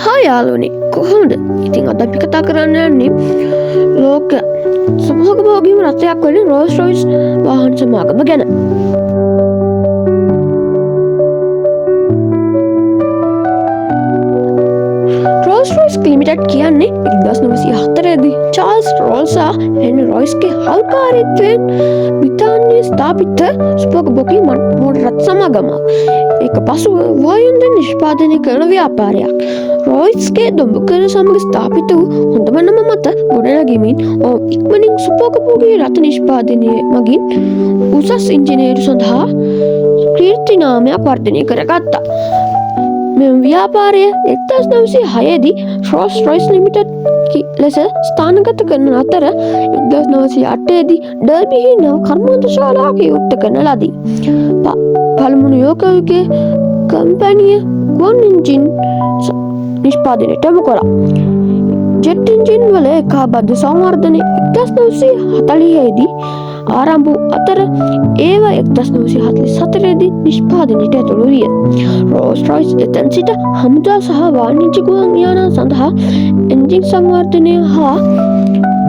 හා යාළුවනේ කොහොමද? ඉතින් අද අපි කතා කරන්න යන්නේ ලෝක සමෝගභෝගීම රථයක් වන රෝල්ස් රොයිස් වාහන සමාගම ගැන. රෝල්ස් රොයිස් ලිමිටඩ් කියන්නේ 1904දී චාල්ස් රෝල්සා හෙන්රි රොයිස්ගේ හල්කාරීත්වයෙන් බ්‍රිතාන්‍යයේ ස්ථාපිත සුභෝගභෝගී මෝටර රථ සමාගමක්. ඒක පසුව වායුවෙන් නිෂ්පාදනය කරන ව්‍යාපාරයක්. රොයිස්ගේ දොඹකර සමග ස්ථාපිත වූ හොඳම නම මත ගොඩනැගෙමින් ඔහු ඉක්මනින් සුභෝගභෝගී රථ නිෂ්පාදනය මගින් උසස් ඉංජිනේරු සඳහා කීර්ති නාමයක් වර්ධනය කරගත්තා. මෙම ව්‍යාපාරය 1906 දී රෝල්ස් රොයිස් ලිමිටඩ් ලෙස ස්ථානගත කරන අතර 1908 දී ඩර්බිහි නව කර්මාන්තශාලාවක විවෘත කරන ලදී. පළමු නියෝගකගේ කම්පැනිය ගුවන් එන්ජින් නිෂ්පාදනයට යොමු කළා. ජෙට් එන්ජින් වල එකහබද්ධ සංවර්ධනය 1940 දී ආරම්භ වූ අතර ඒවා 1944 දී නිෂ්පාදනයට ඇතුළු විය. රෝල්ස් රොයිස් එතැන් සිට හමුදා සහ වාණිජ්‍ය ගුවන් යාන සඳහා එන්ජින් සංවර්ධනය හා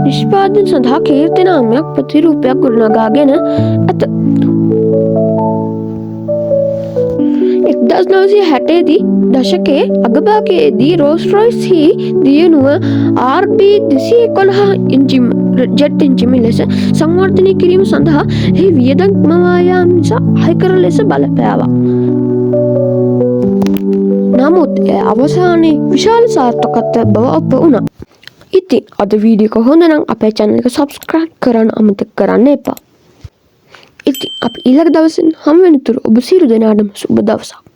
නිෂ්පාදන සඳහා කීර්ති නාමයක් ප්‍රතිරූපයක් ගොඩනගාගෙන ඇත. 1960 දී දශකයේ අගභාගයේදී රෝල්ස් රොයිස් හි දියුණුව RB211 ජෙට් එන්ජිම ලෙස සංවර්ධනය කිරීම සඳහා එහි වියදම් මවා යාම නිසා අහිකර ලෙස බලපෑවා. නමුත් අවසානයේ විශාල සාර්ථකත්වයක් බව ඔප්පු වුණා. ඉතින් අද වීඩියෝ එක හොඳ නම් අපේ channel එක subscribe කරන්න අමතක කරන්න එපා. ඉතින් අපි ඊළඟ දවසේ හමු වෙනතුරු ඔබ සියලු දෙනාටම සුබ දවසක්.